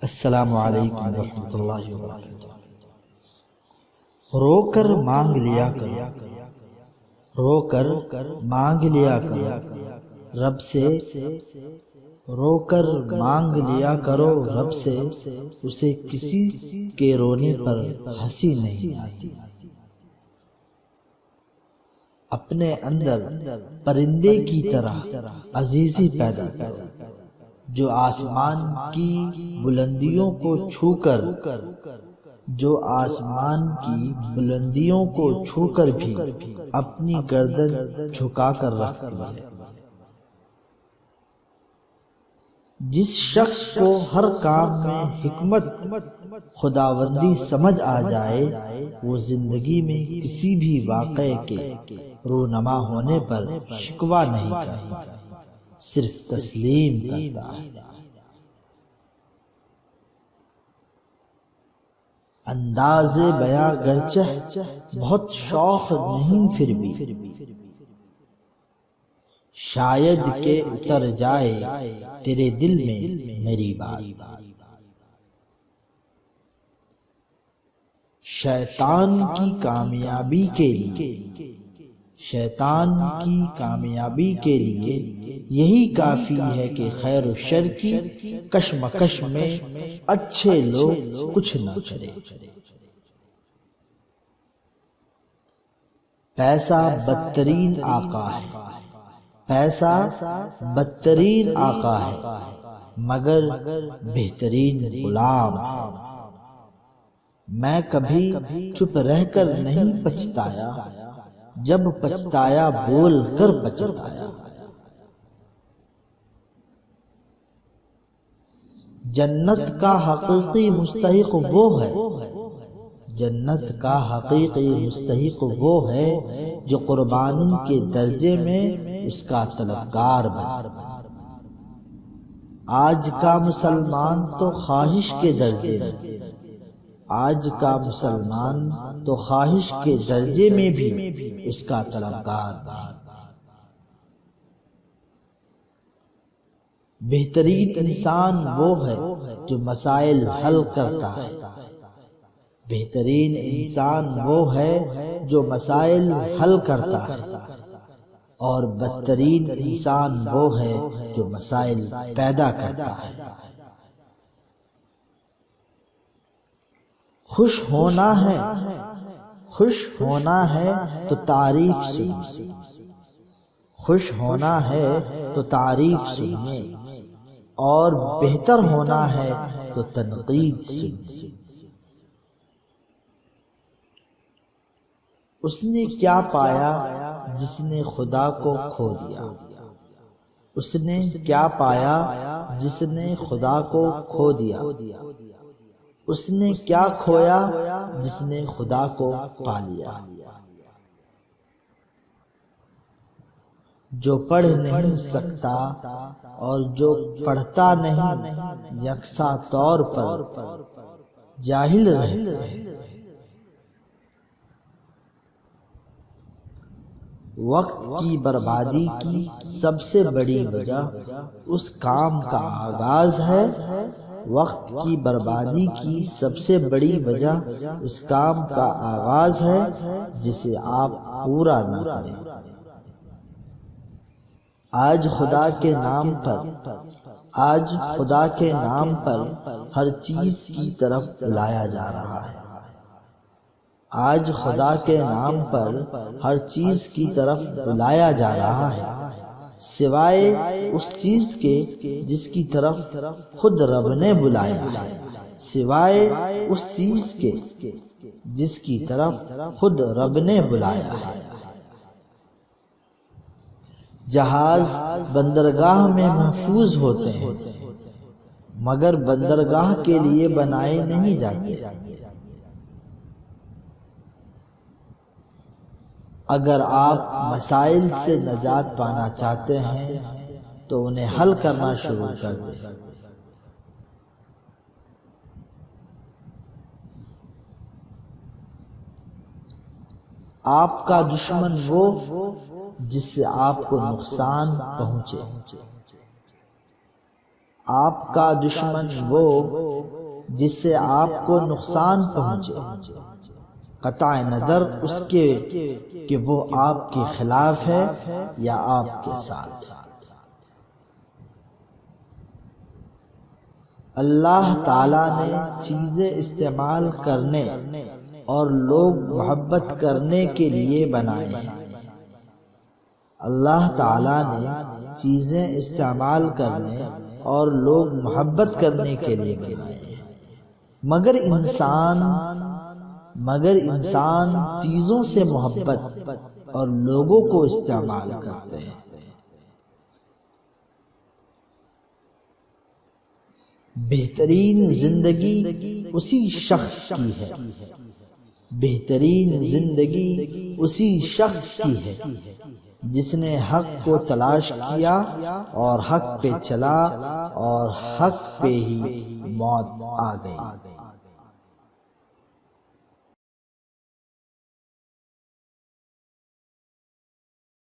السلام علیکم ورحمۃ اللہ وبرکاتہ۔ رو کر مانگ لیا کرو، رو کر مانگ لیا کرو رب سے، رو کر مانگ لیا کرو رب سے، اسے کسی کے رونے پر ہنسی نہیں آتی۔ اپنے اندر پرندے کی طرح عزیزی پیدا کرو، جو آسمان کی بلندیوں کو چھو کر، جو آسمان کی بلندیوں کو چھو کر بھی اپنی گردن جھکا کر رکھتی ہے۔ جس شخص کو ہر کام میں حکمت خداوندی سمجھ آ جائے، وہ زندگی میں کسی بھی واقعے کے رونما ہونے پر شکوہ نہیں کرتا، صرف تسلیم کرتا ہے۔ انداز بیاں گرچہ بہت شوق نہیں، پھر بھی شاید کہ اتر جائے تیرے دل میں میری بات۔ شیطان کی کامیابی کے لیے، شیطان کی کامیابی کے لیے یہی کافی ہے کہ خیر و شر کی کشمکش میں اچھے لوگ کچھ نہ کرے۔ پیسہ بدترین آقا ہے، پیسہ بدترین آقا ہے، مگر بہترین غلام۔ میں کبھی چپ رہ کر نہیں پچھتایا، جب پچھتایا بول کر پچھتایا۔ جنت کا حقیقی مستحق وہ ہے، جنت کا حقیقی مستحق وہ ہے جو قربانی کے درجے میں اس کا طلبگار بنے۔ آج کا مسلمان تو خواہش کے درجے میں، آج کا مسلمان تو خواہش کے درجے میں بھی اس کا طلبگار ہے۔ بہترین انسان وہ ہے جو مسائل حل کرتا ہے، بہترین انسان وہ ہے جو مسائل حل کرتا ہے، اور بدترین انسان وہ ہے جو مسائل پیدا کرتا ہے۔ خوش ہونا ہے، خوش ہونا ہے تو تعریف سنیے، خوش ہونا ہے تو تعریف سنیے، اور بہتر ہونا ہے تو تنقید سنیے۔ اس نے کیا پایا جس نے خدا کو کھو دیا، اس نے کیا پایا جس نے خدا کو کھو دیا، اس نے کیا کھویا جس نے خدا کو پا لیا۔ جو پڑھ نہیں سکتا اور جو پڑھتا نہیں، یکساں طور پر جاہل رہتا ہے۔ وقت کی بربادی کی سب سے بڑی وجہ اس کام کا آغاز ہے، وقت کی بربادی کی سب سے بڑی وجہ اس کام کا آغاز ہے جسے آپ پورا نہ کریں۔ آج خدا کے نام پر، آج خدا کے نام پر ہر چیز کی طرف بلایا جا رہا ہے، آج خدا کے نام پر ہر چیز کی طرف بلایا جا رہا ہے، سوائے اس چیز کے جس کی طرف خود رب نے بلایا ہے، سوائے اس چیز کے جس کی طرف خود رب نے بلایا ہے۔ جہاز بندرگاہ میں محفوظ ہوتے ہیں، مگر بندرگاہ کے لیے بنائے نہیں جاتے۔ اگر آپ مسائل سے نجات پانا چاہتے ہیں تو انہیں حل کرنا شروع کر دیں۔ آپ کا دشمن وہ جس سے آپ کو نقصان پہنچے، آپ کا دشمن وہ جس سے آپ کو نقصان پہنچے، قطع نظر اس کے کہ وہ آپ کے خلاف ہے یا آپ کے ساتھ۔ اللہ تعالیٰ نے چیزیں استعمال کرنے اور لوگ محبت کرنے کے لیے بنائے ہیں۔ اللہ تعالیٰ نے چیزیں استعمال کرنے اور لوگ محبت کرنے کے لیے بنائے ہیں، مگر انسان چیزوں سے محبت اور لوگوں کو استعمال کرتے ہیں۔ بہترین زندگی اسی شخص کی ہے، بہترین زندگی اسی شخص کی ہے جس نے حق کو تلاش کیا اور حق پہ چلا اور حق پہ ہی موت آ گئی۔